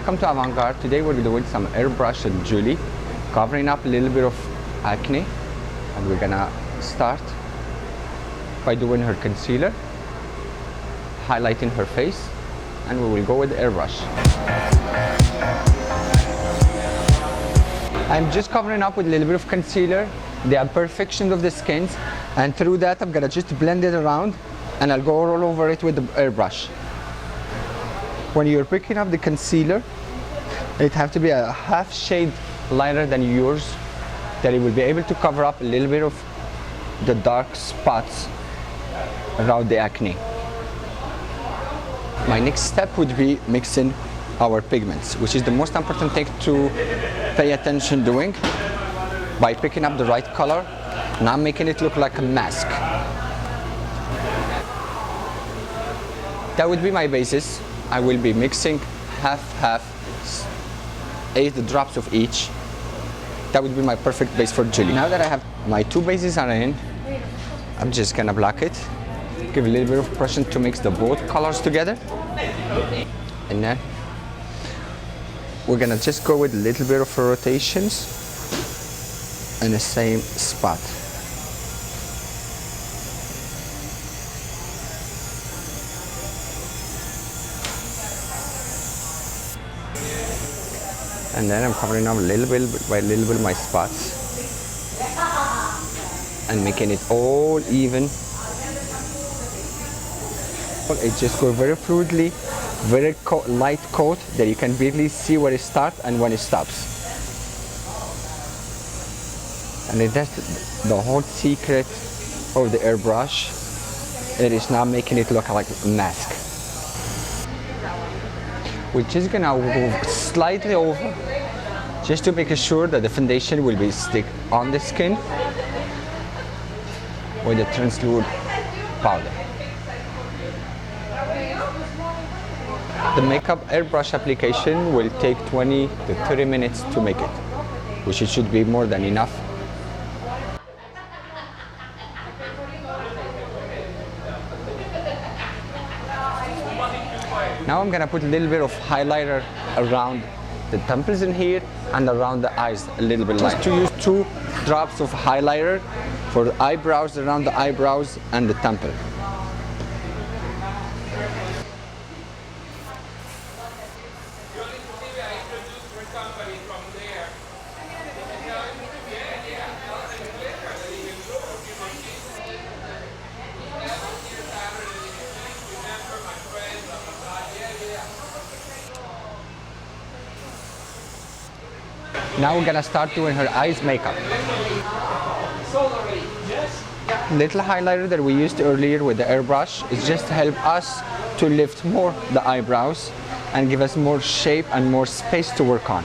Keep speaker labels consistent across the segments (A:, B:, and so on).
A: welcome to Avant-Garde. Today we're doing some airbrush with Julie, covering up a little bit of acne, and we're gonna start by doing her concealer, highlighting her face, and we will go with the airbrush. I'm just covering up with a little bit of concealer, the imperfections of the skins, and through that I'm gonna just blend it around, and I'll go all over it with the airbrush. When you're picking up the concealer, it has to be a half shade lighter than yours, that it will be able to cover up a little bit of the dark spots around the acne. My next step would be mixing our pigments, which is the most important thing to pay attention doing, by picking up the right color, not making it look like a mask. That would be my basis. I will be mixing half, 8 drops of each. That would be my perfect base for Julie. Now that I have my two bases are in, I'm just gonna block it, give a little bit of pressure to mix the both colors together, and then we're gonna just go with a little bit of rotations in the same spot. And then I'm covering up a little bit by little bit my spots and making it all even. It just goes very fluidly, very light coat that you can barely see where it starts and when it stops. And that's the whole secret of the airbrush. It is not making it look like a mask. We're just gonna move slightly over, just to make sure that the foundation will be stick on the skin with the translucent powder. The makeup airbrush application will take 20 to 30 minutes to make it, which it should be more than enough. Now I'm gonna put a little bit of highlighter around the temples in here and around the eyes a little bit light. Just to use 2 drops of highlighter for the eyebrows, around the eyebrows and the temple. Now we're gonna start doing her eyes makeup. Little highlighter that we used earlier with the airbrush is just to help us to lift more the eyebrows and give us more shape and more space to work on.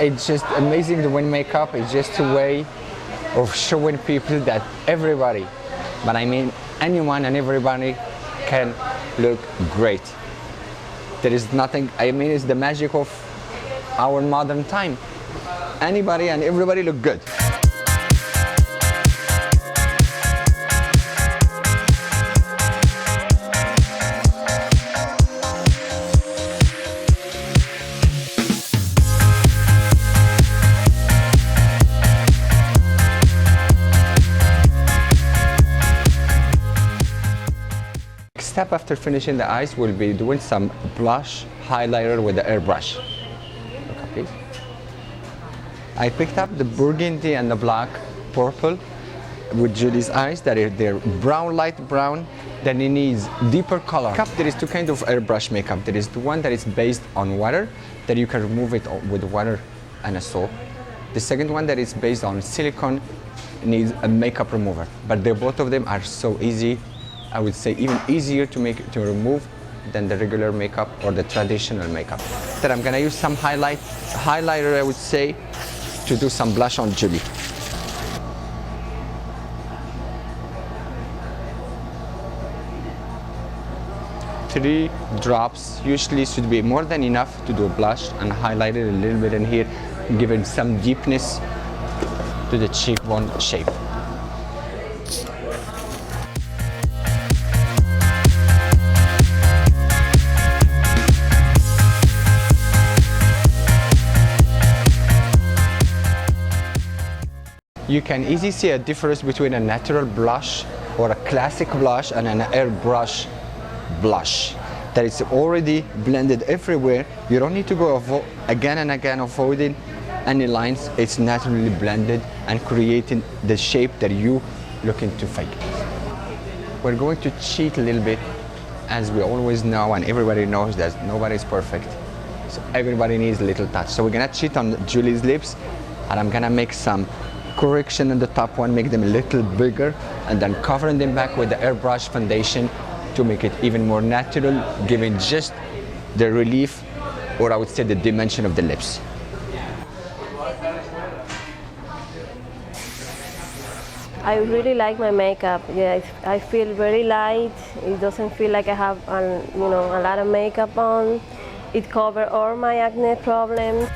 A: It's just amazing the wind makeup is just a way of showing people that everybody, but I mean anyone and everybody, can look great. There is nothing, I mean it's the magic of our modern time. Anybody and everybody look good. Step after finishing the eyes, we'll be doing some blush highlighter with the airbrush. Look, please. I picked up the burgundy and the black purple with Julie's eyes, that is they're brown, light brown, then it needs deeper color. There is two kinds of airbrush makeup. There is the one that is based on water, that you can remove it with water and a soap. The second one that is based on silicone needs a makeup remover. But both of them are so easy, I would say even easier to remove than the regular makeup or the traditional makeup. Then I'm gonna use some highlighter, I would say, to do some blush on Julie. 3 drops usually should be more than enough to do a blush, and highlight it a little bit in here, giving some deepness to the cheekbone shape. You can easily see a difference between a natural blush or a classic blush and an airbrush blush. That is already blended everywhere. You don't need to go again and again avoiding any lines. It's naturally blended and creating the shape that you looking to fake. We're going to cheat a little bit, as we always know, and everybody knows that nobody's perfect. So everybody needs a little touch. So we're gonna cheat on Julie's lips, and I'm gonna make some correction on the top one, make them a little bigger, and then covering them back with the airbrush foundation to make it even more natural, giving just the relief, or I would say the dimension of the lips.
B: I really like my makeup. Yeah, I feel very light. It doesn't feel like I have a lot of makeup on. It covers all my acne problems.